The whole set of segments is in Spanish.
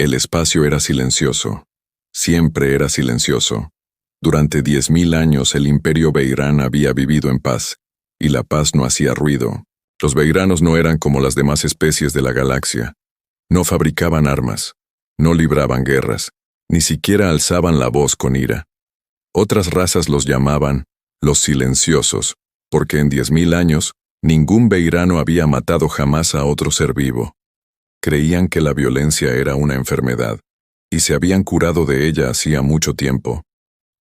El espacio era silencioso. Siempre era silencioso. Durante 10.000 años el Imperio Beirán había vivido en paz, y la paz no hacía ruido. Los beiranos no eran como las demás especies de la galaxia. No fabricaban armas, no libraban guerras, ni siquiera alzaban la voz con ira. Otras razas los llamaban los silenciosos, porque en 10.000 años ningún beirano había matado jamás a otro ser vivo. Creían que la violencia era una enfermedad, y se habían curado de ella hacía mucho tiempo.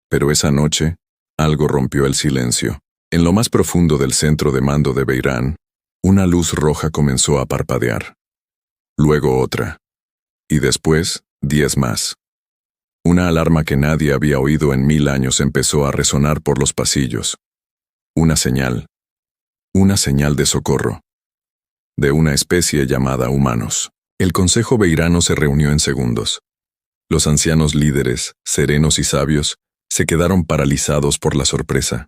Pero esa noche, algo rompió el silencio. En lo más profundo del centro de mando de Beirán, una luz roja comenzó a parpadear. Luego otra. Y después, 10 más. Una alarma que nadie había oído en 1000 años empezó a resonar por los pasillos. Una señal. Una señal de socorro. De una especie llamada humanos. El Consejo Beirano se reunió en segundos. Los ancianos líderes, serenos y sabios, se quedaron paralizados por la sorpresa.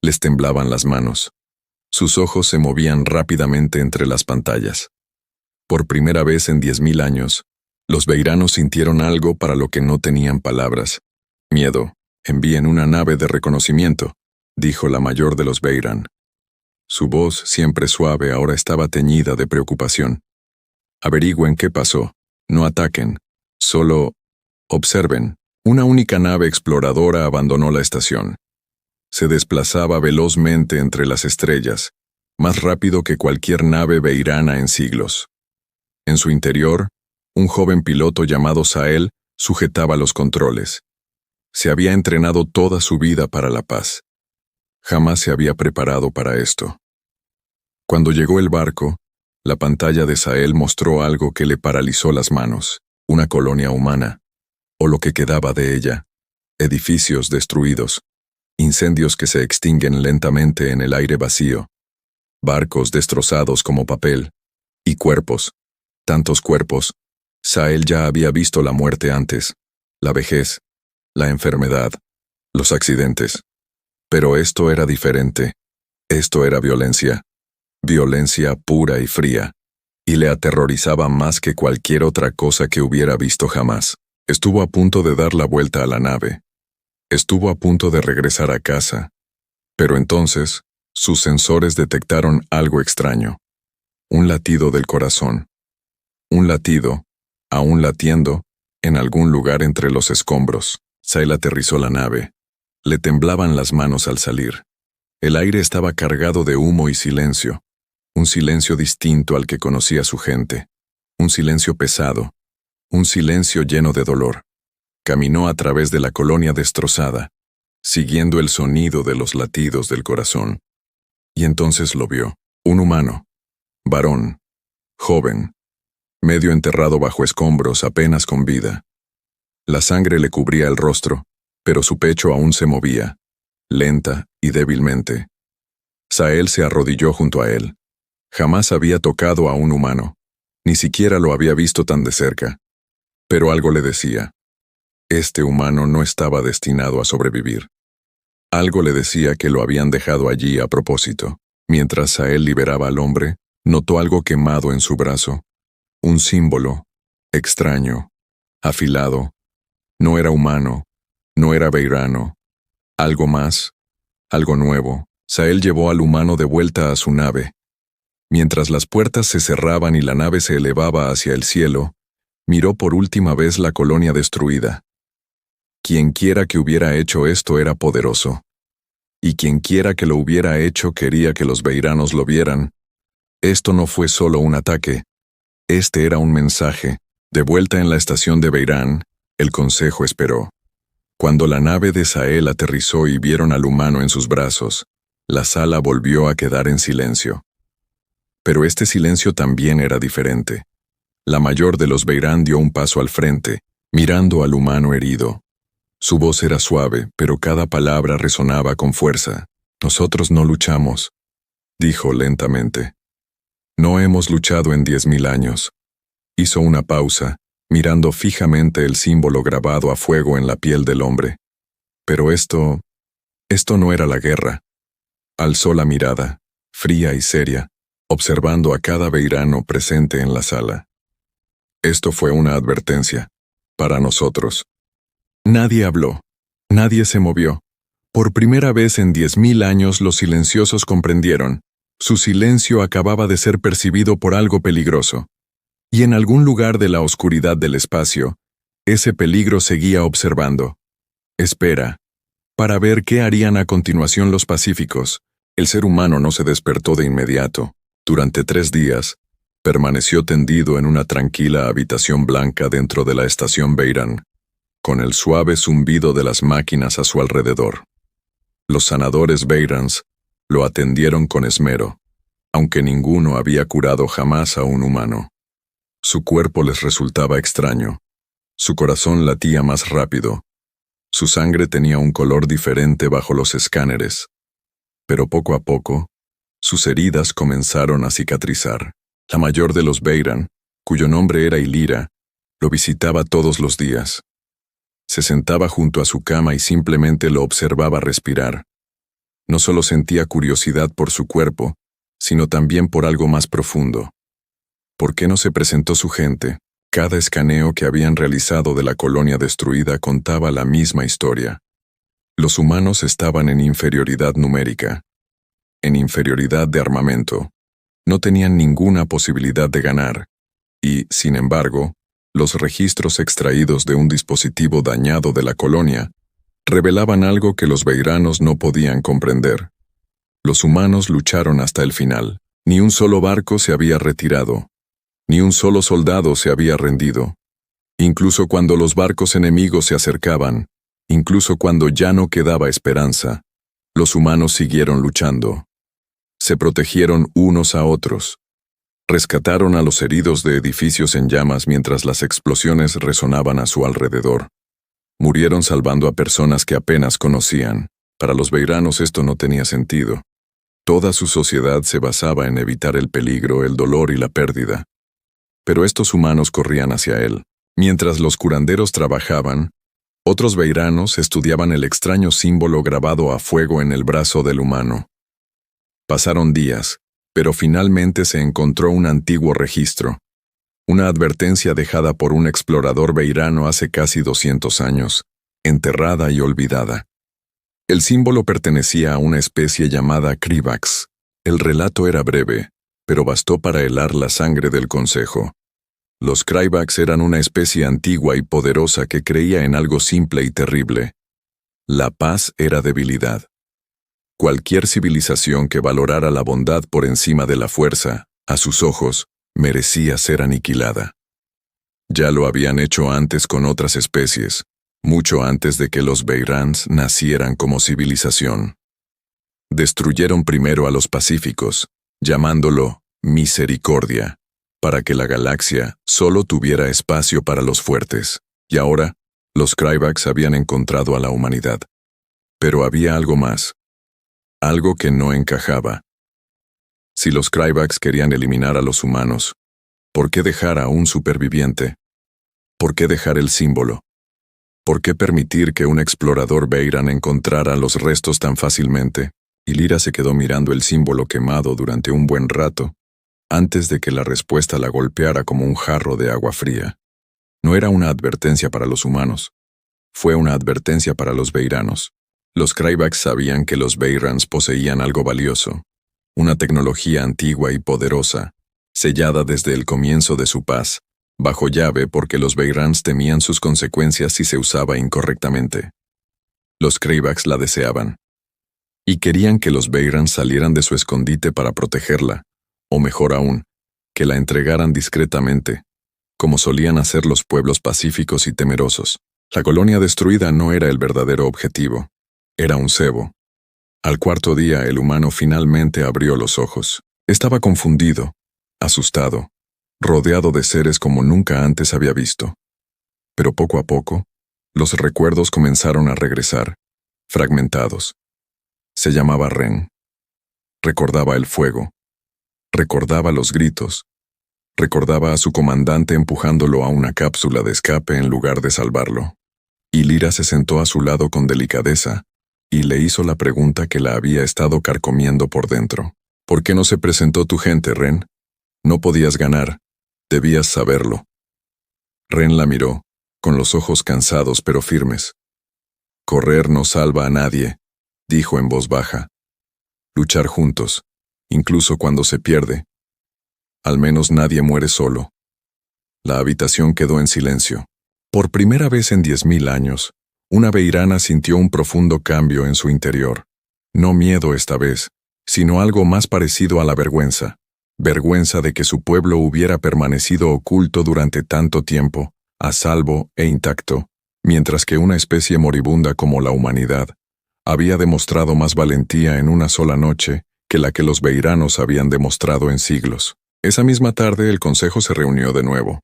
Les temblaban las manos. Sus ojos se movían rápidamente entre las pantallas. Por primera vez en 10.000 años, los beiranos sintieron algo para lo que no tenían palabras. Miedo. Envíen una nave de reconocimiento, dijo la mayor de los Beirán. Su voz, siempre suave, ahora estaba teñida de preocupación. Averigüen qué pasó. No ataquen. Solo observen. Una única nave exploradora abandonó la estación. Se desplazaba velozmente entre las estrellas, más rápido que cualquier nave beirana en siglos. En su interior, un joven piloto llamado Sahel sujetaba los controles. Se había entrenado toda su vida para la paz. Jamás se había preparado para esto. Cuando llegó el barco, la pantalla de Sahel mostró algo que le paralizó las manos: una colonia humana, o lo que quedaba de ella, edificios destruidos, incendios que se extinguen lentamente en el aire vacío, barcos destrozados como papel, y cuerpos, tantos cuerpos. Sahel ya había visto la muerte antes, la vejez, la enfermedad, los accidentes. Pero esto era diferente. Esto era violencia. Violencia pura y fría. Y le aterrorizaba más que cualquier otra cosa que hubiera visto jamás. Estuvo a punto de dar la vuelta a la nave. Estuvo a punto de regresar a casa. Pero entonces, sus sensores detectaron algo extraño. Un latido del corazón. Un latido, aún latiendo, en algún lugar entre los escombros. Sahel aterrizó la nave. Le temblaban las manos al salir. El aire estaba cargado de humo y silencio. Un silencio distinto al que conocía su gente. Un silencio pesado. Un silencio lleno de dolor. Caminó a través de la colonia destrozada, siguiendo el sonido de los latidos del corazón. Y entonces lo vio. Un humano. Varón. Joven. Medio enterrado bajo escombros, apenas con vida. La sangre le cubría el rostro, pero su pecho aún se movía, lenta y débilmente. Sahel se arrodilló junto a él. Jamás había tocado a un humano, ni siquiera lo había visto tan de cerca. Pero algo le decía. Este humano no estaba destinado a sobrevivir. Algo le decía que lo habían dejado allí a propósito. Mientras Sahel liberaba al hombre, notó algo quemado en su brazo. Un símbolo, extraño, afilado. No era humano, no era beirano. Algo más, algo nuevo. Sahel llevó al humano de vuelta a su nave. Mientras las puertas se cerraban y la nave se elevaba hacia el cielo, miró por última vez la colonia destruida. Quienquiera que hubiera hecho esto era poderoso. Y quienquiera que lo hubiera hecho quería que los beiranos lo vieran. Esto no fue solo un ataque. Este era un mensaje. De vuelta en la estación de Beirán, el consejo esperó. Cuando la nave de Sahel aterrizó y vieron al humano en sus brazos, la sala volvió a quedar en silencio. Pero este silencio también era diferente. La mayor de los Beirán dio un paso al frente, mirando al humano herido. Su voz era suave, pero cada palabra resonaba con fuerza. Nosotros no luchamos, dijo lentamente. No hemos luchado en 10.000 años. Hizo una pausa, mirando fijamente el símbolo grabado a fuego en la piel del hombre. Pero esto no era la guerra. Alzó la mirada, fría y seria, observando a cada beirano presente en la sala. Esto fue una advertencia. Para nosotros. Nadie habló. Nadie se movió. Por primera vez en 10.000 años los silenciosos comprendieron. Su silencio acababa de ser percibido por algo peligroso. Y en algún lugar de la oscuridad del espacio, ese peligro seguía observando. Espera. Para ver qué harían a continuación los pacíficos. El ser humano no se despertó de inmediato. Durante 3 días, permaneció tendido en una tranquila habitación blanca dentro de la estación Beirán, con el suave zumbido de las máquinas a su alrededor. Los sanadores Beirans lo atendieron con esmero, aunque ninguno había curado jamás a un humano. Su cuerpo les resultaba extraño. Su corazón latía más rápido. Su sangre tenía un color diferente bajo los escáneres. Pero poco a poco, sus heridas comenzaron a cicatrizar. La mayor de los Beiran, cuyo nombre era Ilira, lo visitaba todos los días. Se sentaba junto a su cama y simplemente lo observaba respirar. No solo sentía curiosidad por su cuerpo, sino también por algo más profundo. ¿Por qué no se presentó su gente? Cada escaneo que habían realizado de la colonia destruida contaba la misma historia. Los humanos estaban en inferioridad numérica, en inferioridad de armamento. No tenían ninguna posibilidad de ganar, y, sin embargo, los registros extraídos de un dispositivo dañado de la colonia revelaban algo que los beiranos no podían comprender. Los humanos lucharon hasta el final. Ni un solo barco se había retirado. Ni un solo soldado se había rendido. Incluso cuando los barcos enemigos se acercaban, incluso cuando ya no quedaba esperanza, los humanos siguieron luchando. Se protegieron unos a otros. Rescataron a los heridos de edificios en llamas mientras las explosiones resonaban a su alrededor. Murieron salvando a personas que apenas conocían. Para los beiranos esto no tenía sentido. Toda su sociedad se basaba en evitar el peligro, el dolor y la pérdida. Pero estos humanos corrían hacia él. Mientras los curanderos trabajaban, otros beiranos estudiaban el extraño símbolo grabado a fuego en el brazo del humano. Pasaron días, pero finalmente se encontró un antiguo registro. Una advertencia dejada por un explorador beirano hace casi 200 años, enterrada y olvidada. El símbolo pertenecía a una especie llamada Krivax. El relato era breve, pero bastó para helar la sangre del consejo. Los Krivax eran una especie antigua y poderosa que creía en algo simple y terrible. La paz era debilidad. Cualquier civilización que valorara la bondad por encima de la fuerza, a sus ojos, merecía ser aniquilada. Ya lo habían hecho antes con otras especies, mucho antes de que los Beirans nacieran como civilización. Destruyeron primero a los pacíficos, llamándolo misericordia, para que la galaxia solo tuviera espacio para los fuertes, y ahora, los Krivax habían encontrado a la humanidad. Pero había algo más. Algo que no encajaba. Si los Krivax querían eliminar a los humanos, ¿por qué dejar a un superviviente? ¿Por qué dejar el símbolo? ¿Por qué permitir que un explorador Beiran encontrara los restos tan fácilmente? Y Lyra se quedó mirando el símbolo quemado durante un buen rato, antes de que la respuesta la golpeara como un jarro de agua fría. No era una advertencia para los humanos. Fue una advertencia para los beiranos. Los Krivax sabían que los Beirans poseían algo valioso, una tecnología antigua y poderosa, sellada desde el comienzo de su paz, bajo llave porque los Beirans temían sus consecuencias si se usaba incorrectamente. Los Krivax la deseaban, y querían que los Beirans salieran de su escondite para protegerla, o mejor aún, que la entregaran discretamente, como solían hacer los pueblos pacíficos y temerosos. La colonia destruida no era el verdadero objetivo. Era un cebo. Al 4.º día el humano finalmente abrió los ojos. Estaba confundido, asustado, rodeado de seres como nunca antes había visto. Pero poco a poco, los recuerdos comenzaron a regresar, fragmentados. Se llamaba Ren. Recordaba el fuego. Recordaba los gritos. Recordaba a su comandante empujándolo a una cápsula de escape en lugar de salvarlo. Y Lyra se sentó a su lado con delicadeza y le hizo la pregunta que la había estado carcomiendo por dentro. ¿Por qué no se presentó tu gente, Ren? No podías ganar. Debías saberlo. Ren la miró, con los ojos cansados pero firmes. Correr no salva a nadie, dijo en voz baja. Luchar juntos, incluso cuando se pierde. Al menos nadie muere solo. La habitación quedó en silencio. Por primera vez en 10.000 años, una veirana sintió un profundo cambio en su interior. No miedo esta vez, sino algo más parecido a la vergüenza. Vergüenza de que su pueblo hubiera permanecido oculto durante tanto tiempo, a salvo e intacto, mientras que una especie moribunda como la humanidad había demostrado más valentía en una sola noche que la que los veiranos habían demostrado en siglos. Esa misma tarde el consejo se reunió de nuevo,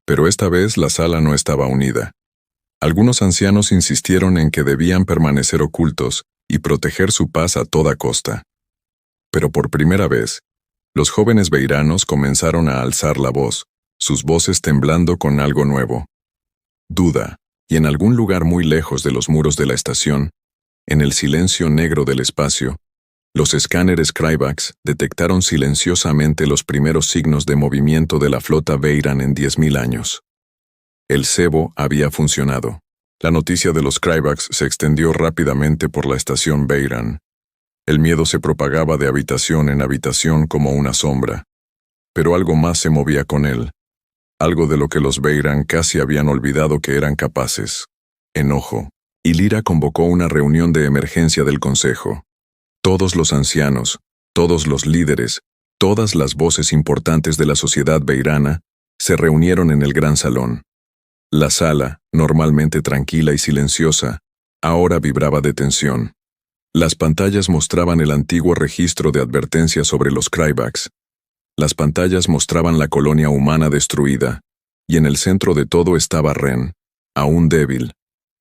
pero esta vez la sala no estaba unida. Algunos ancianos insistieron en que debían permanecer ocultos y proteger su paz a toda costa. Pero por primera vez, los jóvenes veiranos comenzaron a alzar la voz, sus voces temblando con algo nuevo. Duda, y en algún lugar muy lejos de los muros de la estación, en el silencio negro del espacio, los escáneres Kryvax detectaron silenciosamente los primeros signos de movimiento de la flota Veyran en 10.000 años. El cebo había funcionado. La noticia de los Kryvax se extendió rápidamente por la estación Veyran. El miedo se propagaba de habitación en habitación como una sombra. Pero algo más se movía con él. Algo de lo que los Veyran casi habían olvidado que eran capaces. Enojo. Y Lyra convocó una reunión de emergencia del consejo. Todos los ancianos, todos los líderes, todas las voces importantes de la sociedad veirana se reunieron en el gran salón. La sala, normalmente tranquila y silenciosa, ahora vibraba de tensión. Las pantallas mostraban el antiguo registro de advertencias sobre los Kryvax. Las pantallas mostraban la colonia humana destruida, y en el centro de todo estaba Ren, aún débil,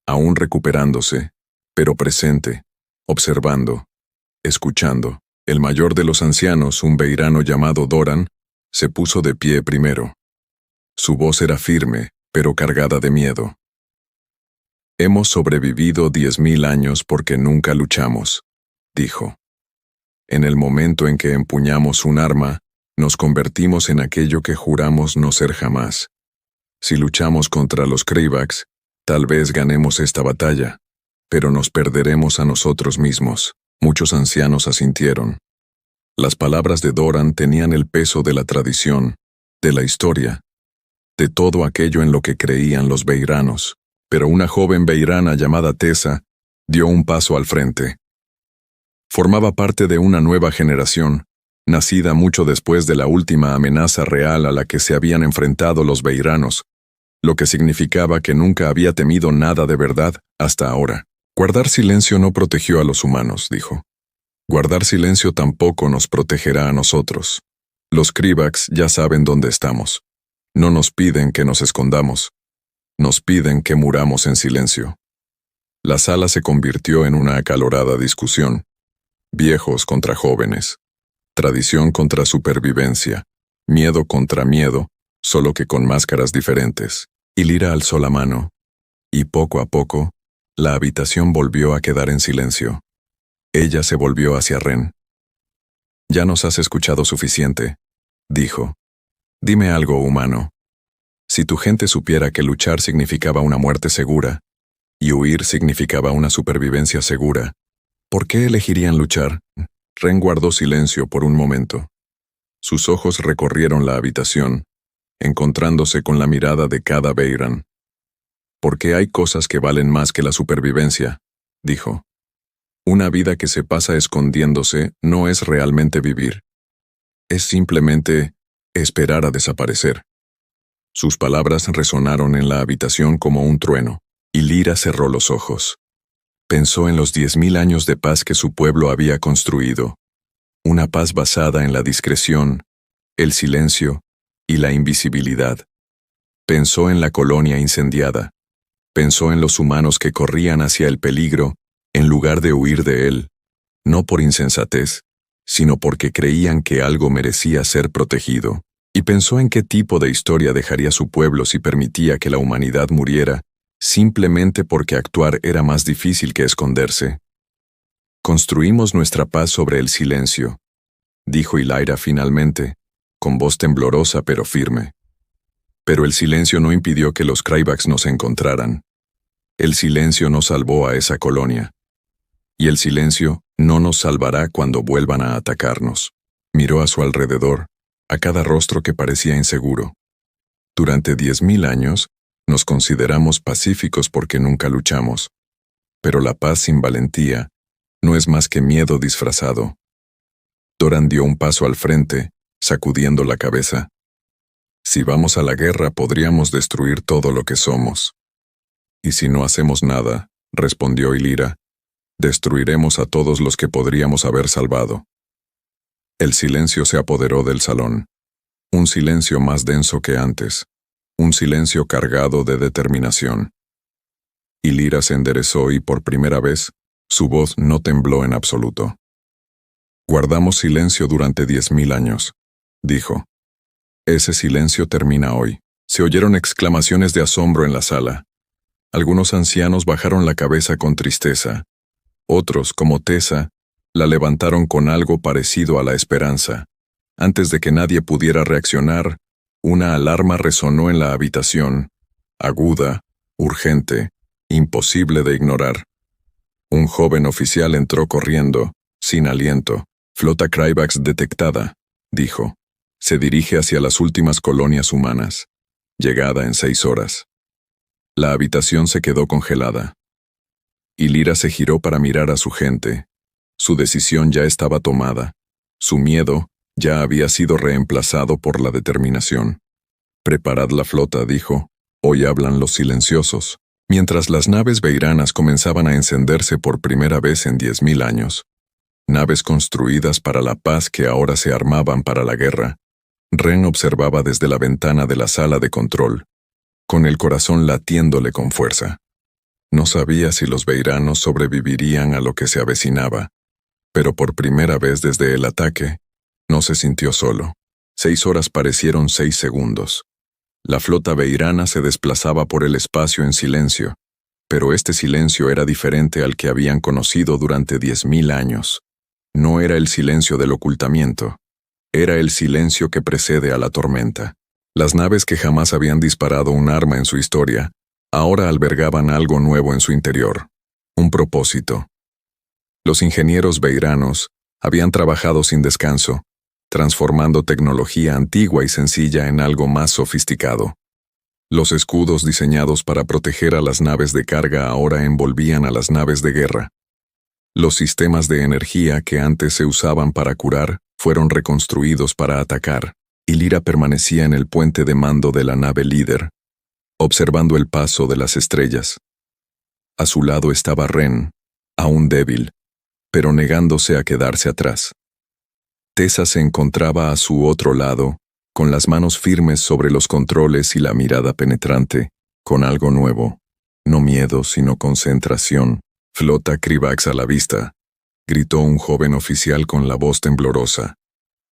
aún recuperándose, pero presente, observando, escuchando. El mayor de los ancianos, un veirano llamado Doran, se puso de pie primero. Su voz era firme, pero cargada de miedo. Hemos sobrevivido 10.000 años porque nunca luchamos, dijo. En el momento en que empuñamos un arma, nos convertimos en aquello que juramos no ser jamás. Si luchamos contra los Kryvax, tal vez ganemos esta batalla, pero nos perderemos a nosotros mismos. Muchos ancianos asintieron. Las palabras de Doran tenían el peso de la tradición, de la historia, de todo aquello en lo que creían los veiranos. Pero una joven veirana llamada Tessa dio un paso al frente. Formaba parte de una nueva generación, nacida mucho después de la última amenaza real a la que se habían enfrentado los veiranos, lo que significaba que nunca había temido nada de verdad hasta ahora. Guardar silencio no protegió a los humanos, dijo. Guardar silencio tampoco nos protegerá a nosotros. Los Kryvax ya saben dónde estamos. No nos piden que nos escondamos. Nos piden que muramos en silencio. La sala se convirtió en una acalorada discusión. Viejos contra jóvenes. Tradición contra supervivencia. Miedo contra miedo, solo que con máscaras diferentes. Y Lyra alzó la mano. Y poco a poco, la habitación volvió a quedar en silencio. Ella se volvió hacia Ren. Ya nos has escuchado suficiente, dijo. Dime algo, humano. Si tu gente supiera que luchar significaba una muerte segura, y huir significaba una supervivencia segura, ¿por qué elegirían luchar? Ren guardó silencio por un momento. Sus ojos recorrieron la habitación, encontrándose con la mirada de cada Veyran. Porque hay cosas que valen más que la supervivencia, dijo. Una vida que se pasa escondiéndose no es realmente vivir. Es simplemente esperar a desaparecer. Sus palabras resonaron en la habitación como un trueno, y Lyra cerró los ojos. Pensó en los 10.000 años de paz que su pueblo había construido. Una paz basada en la discreción, el silencio y la invisibilidad. Pensó en la colonia incendiada. Pensó en los humanos que corrían hacia el peligro en lugar de huir de él, no por insensatez, sino porque creían que algo merecía ser protegido. Y pensó en qué tipo de historia dejaría su pueblo si permitía que la humanidad muriera, simplemente porque actuar era más difícil que esconderse. Construimos nuestra paz sobre el silencio, dijo Lyra finalmente, con voz temblorosa pero firme. Pero el silencio no impidió que los Krybaks nos encontraran. El silencio nos salvó a esa colonia. Y el silencio no nos salvará cuando vuelvan a atacarnos. Miró a su alrededor, a cada rostro que parecía inseguro. Durante 10.000 años, nos consideramos pacíficos porque nunca luchamos. Pero la paz sin valentía no es más que miedo disfrazado. Doran dio un paso al frente, sacudiendo la cabeza. Si vamos a la guerra podríamos destruir todo lo que somos. Y si no hacemos nada, respondió Illyra, destruiremos a todos los que podríamos haber salvado. El silencio se apoderó del salón. Un silencio más denso que antes. Un silencio cargado de determinación. Illyra se enderezó y por primera vez, su voz no tembló en absoluto. Guardamos silencio durante 10.000 años, dijo. Ese silencio termina hoy. Se oyeron exclamaciones de asombro en la sala. Algunos ancianos bajaron la cabeza con tristeza. Otros, como Tessa, la levantaron con algo parecido a la esperanza. Antes de que nadie pudiera reaccionar, una alarma resonó en la habitación, aguda, urgente, imposible de ignorar. Un joven oficial entró corriendo, sin aliento. Flota Krybaks detectada, dijo. Se dirige hacia las últimas colonias humanas. Llegada en 6 horas. La habitación se quedó congelada. Illyra se giró para mirar a su gente. Su decisión ya estaba tomada. Su miedo ya había sido reemplazado por la determinación. Preparad la flota, dijo. Hoy hablan los silenciosos. Mientras las naves beiranas comenzaban a encenderse por primera vez en 10.000 años. Naves construidas para la paz que ahora se armaban para la guerra. Ren observaba desde la ventana de la sala de control, con el corazón latiéndole con fuerza. No sabía si los beiranos sobrevivirían a lo que se avecinaba, pero por primera vez desde el ataque, no se sintió solo. 6 horas parecieron 6 segundos. La flota beirana se desplazaba por el espacio en silencio, pero este silencio era diferente al que habían conocido durante 10.000 años. No era el silencio del ocultamiento. Era el silencio que precede a la tormenta. Las naves que jamás habían disparado un arma en su historia, ahora albergaban algo nuevo en su interior. Un propósito. Los ingenieros beiranos habían trabajado sin descanso, transformando tecnología antigua y sencilla en algo más sofisticado. Los escudos diseñados para proteger a las naves de carga ahora envolvían a las naves de guerra. Los sistemas de energía que antes se usaban para curar fueron reconstruidos para atacar. Illyra permanecía en el puente de mando de la nave líder, observando el paso de las estrellas. A su lado estaba Ren, aún débil, pero negándose a quedarse atrás. Tessa se encontraba a su otro lado, con las manos firmes sobre los controles y la mirada penetrante, con algo nuevo. No miedo, sino concentración. Flota Krybaks a la vista, gritó un joven oficial con la voz temblorosa.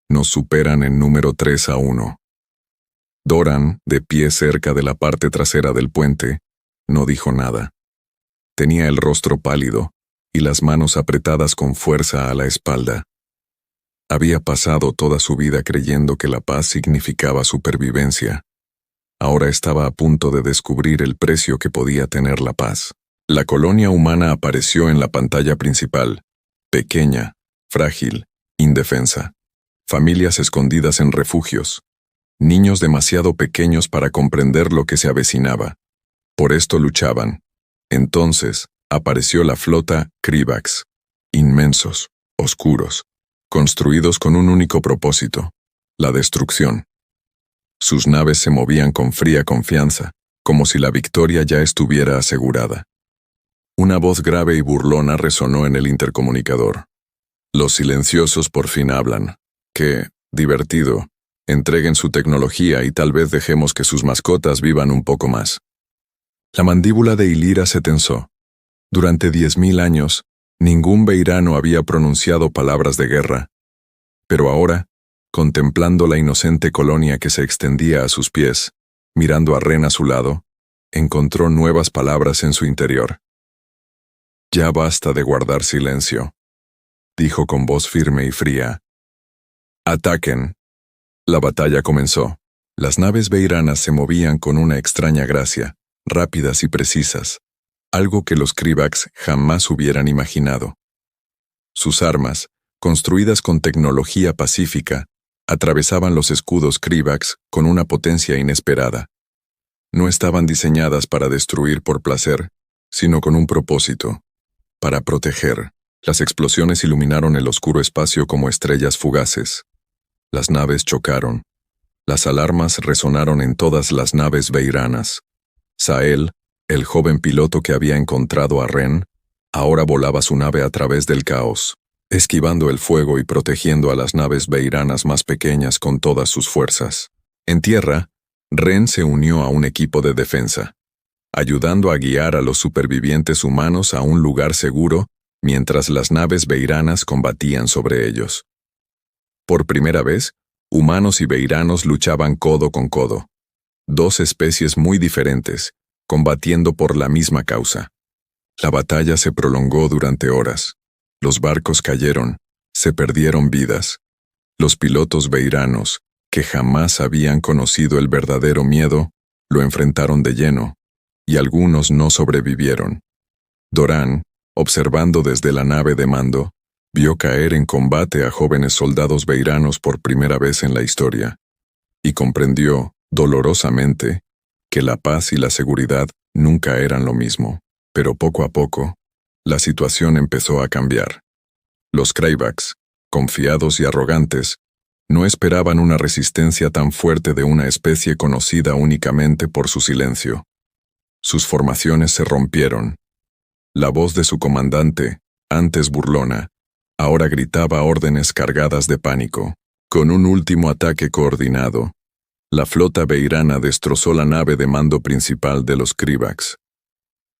Nos superan en número 3-1. Doran, de pie cerca de la parte trasera del puente, no dijo nada. Tenía el rostro pálido y las manos apretadas con fuerza a la espalda. Había pasado toda su vida creyendo que la paz significaba supervivencia. Ahora estaba a punto de descubrir el precio que podía tener la paz. La colonia humana apareció en la pantalla principal, pequeña, frágil, indefensa. Familias escondidas en refugios. Niños demasiado pequeños para comprender lo que se avecinaba. Por esto luchaban. Entonces, apareció la flota Krybaks. Inmensos, oscuros, construidos con un único propósito, la destrucción. Sus naves se movían con fría confianza, como si la victoria ya estuviera asegurada. Una voz grave y burlona resonó en el intercomunicador. Los silenciosos por fin hablan. Qué divertido. Entreguen su tecnología y tal vez dejemos que sus mascotas vivan un poco más. La mandíbula de Illyra se tensó. Durante 10.000 años, ningún beirano había pronunciado palabras de guerra. Pero ahora, contemplando la inocente colonia que se extendía a sus pies, mirando a Ren a su lado, encontró nuevas palabras en su interior. Ya basta de guardar silencio, dijo con voz firme y fría. Ataquen. La batalla comenzó. Las naves beiranas se movían con una extraña gracia, rápidas y precisas, algo que los Krivax jamás hubieran imaginado. Sus armas, construidas con tecnología pacífica, atravesaban los escudos Krivax con una potencia inesperada. No estaban diseñadas para destruir por placer, sino con un propósito: para proteger. Las explosiones iluminaron el oscuro espacio como estrellas fugaces. Las naves chocaron. Las alarmas resonaron en todas las naves beiranas. Sael, el joven piloto que había encontrado a Ren, ahora volaba su nave a través del caos, esquivando el fuego y protegiendo a las naves beiranas más pequeñas con todas sus fuerzas. En tierra, Ren se unió a un equipo de defensa, ayudando a guiar a los supervivientes humanos a un lugar seguro mientras las naves beiranas combatían sobre ellos. Por primera vez, humanos y beiranos luchaban codo con codo. Dos especies muy diferentes, combatiendo por la misma causa. La batalla se prolongó durante horas. Los barcos cayeron, se perdieron vidas. Los pilotos beiranos, que jamás habían conocido el verdadero miedo, lo enfrentaron de lleno, y algunos no sobrevivieron. Doran, observando desde la nave de mando, vio caer en combate a jóvenes soldados beiranos por primera vez en la historia, y comprendió, dolorosamente, que la paz y la seguridad nunca eran lo mismo. Pero poco a poco, la situación empezó a cambiar. Los Krivax, confiados y arrogantes, no esperaban una resistencia tan fuerte de una especie conocida únicamente por su silencio. Sus formaciones se rompieron. La voz de su comandante, antes burlona, ahora gritaba órdenes cargadas de pánico. Con un último ataque coordinado, la flota beirana destrozó la nave de mando principal de los Krivax.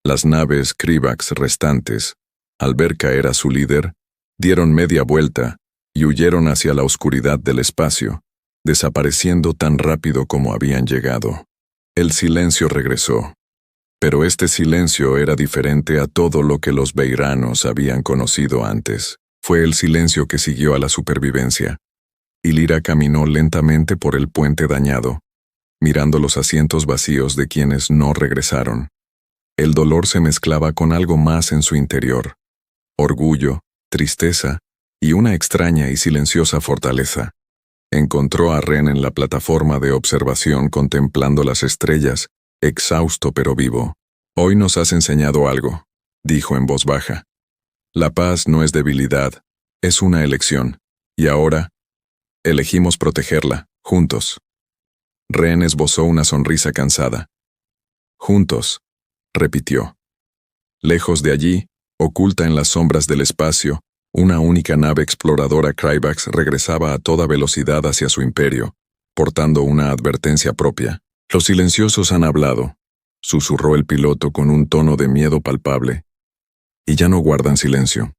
Las naves Krivax restantes, al ver caer a su líder, dieron media vuelta y huyeron hacia la oscuridad del espacio, desapareciendo tan rápido como habían llegado. El silencio regresó. Pero este silencio era diferente a todo lo que los beiranos habían conocido antes. Fue el silencio que siguió a la supervivencia. Illyra caminó lentamente por el puente dañado, mirando los asientos vacíos de quienes no regresaron. El dolor se mezclaba con algo más en su interior: orgullo, tristeza y una extraña y silenciosa fortaleza. Encontró a Ren en la plataforma de observación contemplando las estrellas, exhausto pero vivo. «Hoy nos has enseñado algo», dijo en voz baja. «La paz no es debilidad, es una elección, y ahora elegimos protegerla, juntos». Ren esbozó una sonrisa cansada. «Juntos», repitió. Lejos de allí, oculta en las sombras del espacio, una única nave exploradora Krivax regresaba a toda velocidad hacia su imperio, portando una advertencia propia. «Los silenciosos han hablado», susurró el piloto con un tono de miedo palpable. «Y ya no guardan silencio.